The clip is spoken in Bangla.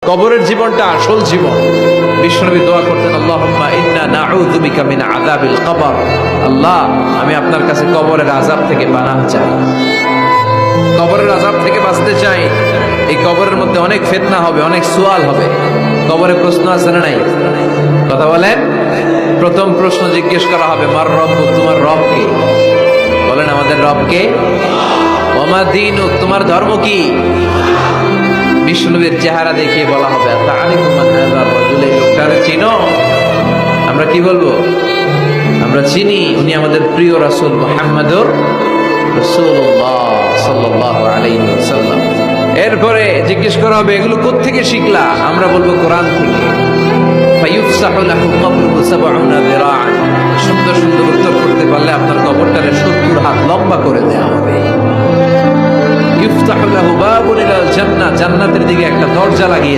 কবরের জীবনটা আসল জীবন। বিশ্বনবী দোয়া করতেন, আল্লাহুম্মা ইন্না নাউযু বিকা মিন আযাবিল কবর। আল্লাহ, আমি আপনার কাছে কবরের আযাব থেকে পানাহ চাই, কবরের আযাব থেকে বাঁচতে চাই। এই কবরের মধ্যে অনেক ফিতনা হবে, অনেক সুয়াল হবে। কবরে প্রশ্ন আছে না নাই? কথা বলেন। প্রথম প্রশ্ন জিজ্ঞেস করা হবে, মার রব্বুক, তোমার রব কে? বলেন, আমাদের রব কে? ওয়া মা দীনুক, তোমার ধর্ম কি? বিষ্ণুবীর চেহারা দেখিয়ে বলা হবে, তাআরিফু মান হাযা রাজুল, এই লোকটারে চিনো? আমরা কি বলবো? আমরা চিনি, উনি আমাদের প্রিয় রাসূল মুহাম্মদুর রাসূলুল্লাহ সাল্লাল্লাহু আলাইহি ওয়াসাল্লাম। এরপরে জিজ্ঞেস করা হবে, এগুলো কোত্থেকে শিখলা? আমরা বলবো কোরআন থেকে। ফায়ুফসাহু লাহু কবরুহু ৭০ যিরাআন, সুন্দর সুন্দর উত্তর করতে পারলে আপনার কবরটারে ৭০ হাত লম্বা করে দেওয়া হবে। ইফতাহু লাহু বাবুন ইলাল জান্নাহ, জান্নাতের দিকে একটা দরজা লাগিয়ে